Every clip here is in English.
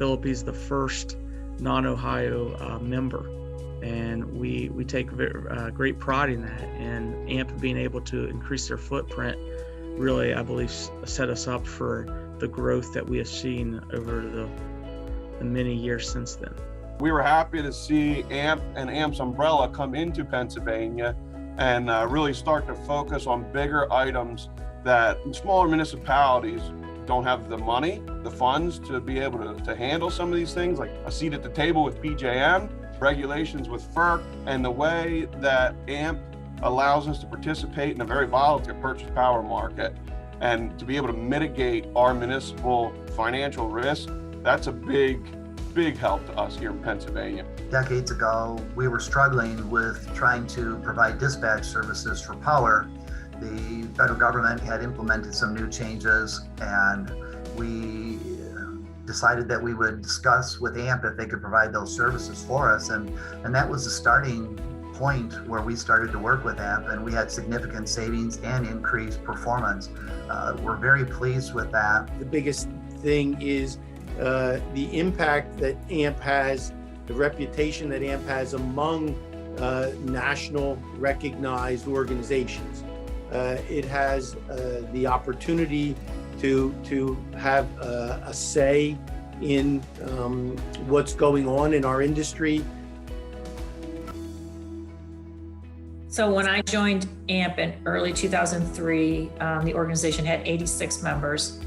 Philippines the first non-Ohio member. And we take great pride in that. And AMP being able to increase their footprint really, I believe, set us up for the growth that we have seen over the many years since then. We were happy to see AMP and AMP's umbrella come into Pennsylvania and really start to focus on bigger items that smaller municipalities don't have the money, the funds to be able to handle some of these things, like a seat at the table with PJM, regulations with FERC, and the way that AMP allows us to participate in a very volatile purchase power market and to be able to mitigate our municipal financial risk. That's a big help to us here in Pennsylvania. Decades ago, we were struggling with trying to provide dispatch services for power. The federal government had implemented some new changes, and we decided that we would discuss with AMP if they could provide those services for us. And that was the starting point where we started to work with AMP, and we had significant savings and increased performance. We're very pleased with that. The biggest thing is the impact that AMP has, the reputation that AMP has among national recognized organizations. It has the opportunity to have a say in what's going on in our industry. So when I joined AMP in early 2003, the organization had 86 members,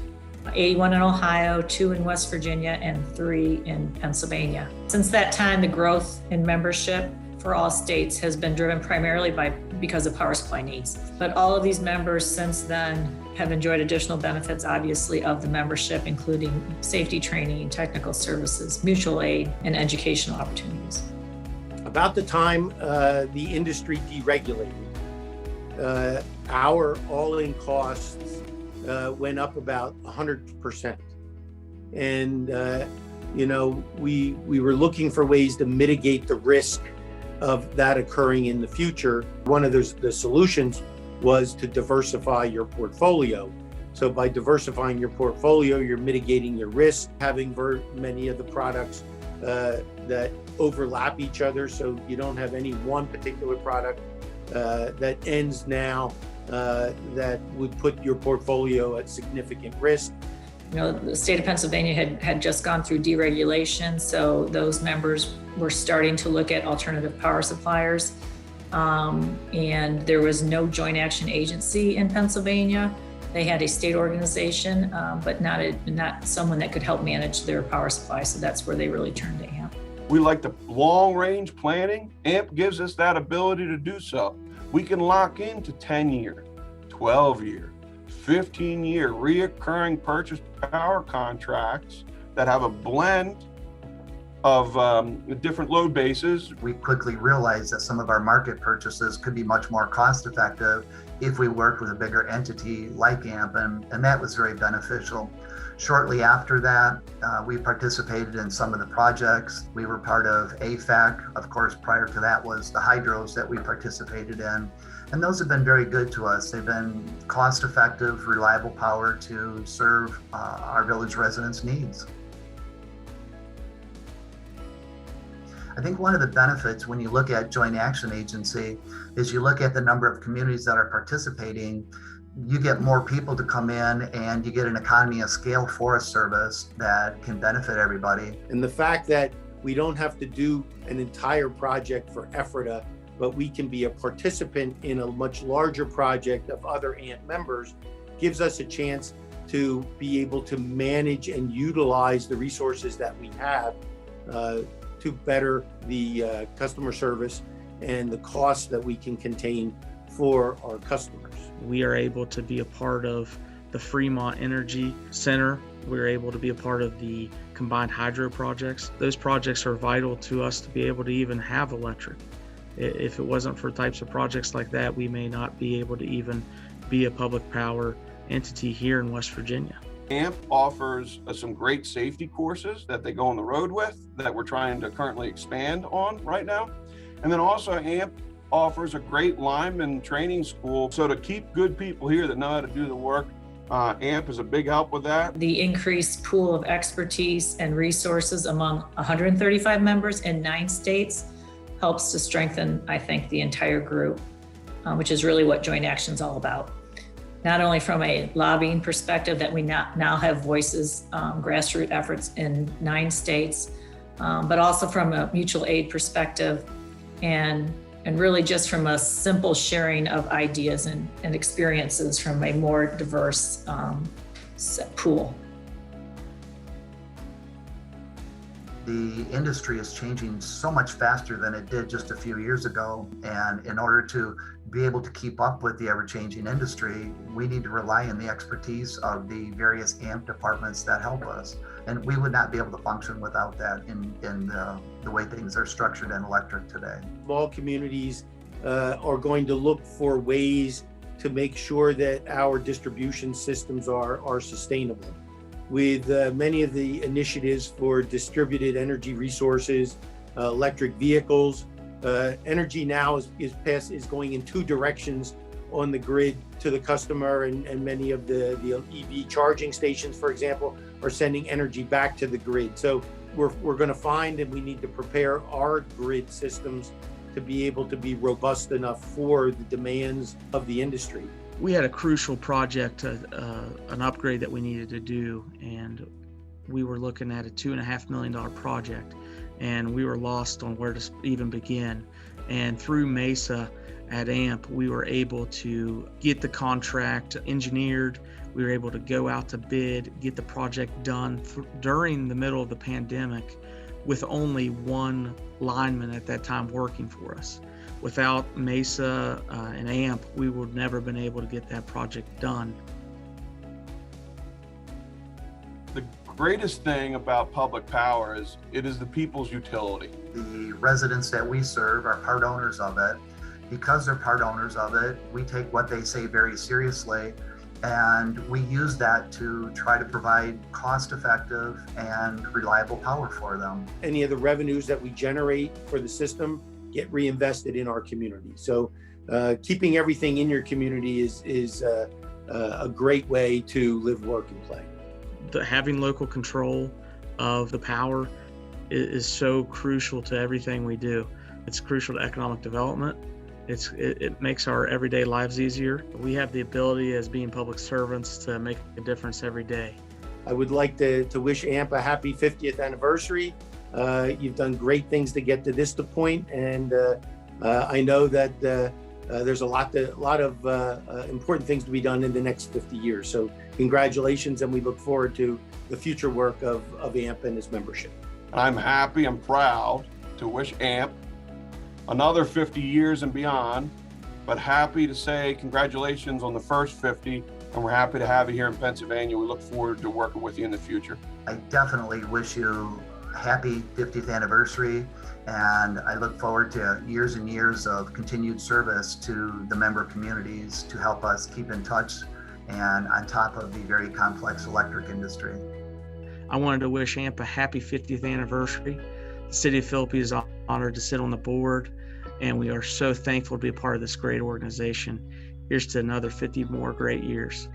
81 in Ohio, 2 in West Virginia, and 3 in Pennsylvania. Since that time, the growth in membership for all states has been driven primarily because of power supply needs. But all of these members since then have enjoyed additional benefits, obviously, of the membership, including safety training, technical services, mutual aid, and educational opportunities. About the time the industry deregulated, our all-in costs went up about 100%. And, we were looking for ways to mitigate the risk of that occurring in the future. One of the solutions was to diversify your portfolio. So by diversifying your portfolio, you're mitigating your risk, having many of the products that overlap each other, so you don't have any one particular product that ends now that would put your portfolio at significant risk. The state of Pennsylvania had just gone through deregulation, so those members were starting to look at alternative power suppliers. And there was no joint action agency in Pennsylvania. They had a state organization, but not someone that could help manage their power supply. So that's where they really turned to AMP. We like the long-range planning. AMP gives us that ability to do so. We can lock into 10-year, 12-year, 15-year reoccurring purchase power contracts that have a blend of different load bases. We quickly realized that some of our market purchases could be much more cost effective if we worked with a bigger entity like AMP, and that was very beneficial. Shortly after that, we participated in some of the projects. We were part of AFAC. Of course, prior to that was the hydros that we participated in. And those have been very good to us. They've been cost-effective, reliable power to serve our village residents' needs. I think one of the benefits when you look at joint action agency is you look at the number of communities that are participating. You get more people to come in and you get an economy of scale for a service that can benefit everybody. And the fact that we don't have to do an entire project for EFRTA, but we can be a participant in a much larger project of other AMP members gives us a chance to be able to manage and utilize the resources that we have to better the customer service and the costs that we can contain for our customers. We are able to be a part of the Fremont Energy Center. We're able to be a part of the combined hydro projects. Those projects are vital to us to be able to even have electric. If it wasn't for types of projects like that, we may not be able to even be a public power entity here in West Virginia. AMP offers some great safety courses that they go on the road with that we're trying to currently expand on right now. And then also AMP offers a great lineman training school. So to keep good people here that know how to do the work, AMP is a big help with that. The increased pool of expertise and resources among 135 members in 9 states helps to strengthen, I think, the entire group, which is really what Joint Action is all about. Not only from a lobbying perspective that we now have voices, grassroots efforts in 9 states, but also from a mutual aid perspective and really just from a simple sharing of ideas and experiences from a more diverse pool. The industry is changing so much faster than it did just a few years ago. And in order to be able to keep up with the ever-changing industry, we need to rely on the expertise of the various AMP departments that help us. And we would not be able to function without that in the way things are structured in electric today. Small communities are going to look for ways to make sure that our distribution systems are sustainable. With many of the initiatives for distributed energy resources, electric vehicles, energy now is going in 2 directions on the grid to the customer, and many of the EV charging stations, for example, are sending energy back to the grid. So we're going to find that we need to prepare our grid systems to be able to be robust enough for the demands of the industry. We had a crucial project, an upgrade that we needed to do, and we were looking at a $2.5 million project, and we were lost on where to even begin. And through MESA at AMP, we were able to get the contract engineered. We were able to go out to bid, get the project done during the middle of the pandemic with only 1 lineman at that time working for us. Without MESA and AMP, we would never have been able to get that project done. The greatest thing about public power is it is the people's utility. The residents that we serve are part owners of it. Because they're part owners of it, we take what they say very seriously, and we use that to try to provide cost-effective and reliable power for them. Any of the revenues that we generate for the system get reinvested in our community. So keeping everything in your community is a great way to live, work, and play. Having local control of the power is so crucial to everything we do. It's crucial to economic development. It makes our everyday lives easier. We have the ability as being public servants to make a difference every day. I would like to wish AMP a happy 50th anniversary. You've done great things to get to this point, and I know that there's a lot of important things to be done in the next 50 years. So congratulations, and we look forward to the future work of AMP and its membership. I'm happy and proud to wish AMP another 50 years and beyond, but happy to say congratulations on the first 50, and we're happy to have you here in Pennsylvania. We look forward to working with you in the future. I definitely wish you a happy 50th anniversary, and I look forward to years and years of continued service to the member communities to help us keep in touch and on top of the very complex electric industry. I wanted to wish AMP a happy 50th anniversary. The City of Philippi is honored to sit on the board, and we are so thankful to be a part of this great organization. Here's to another 50 more great years.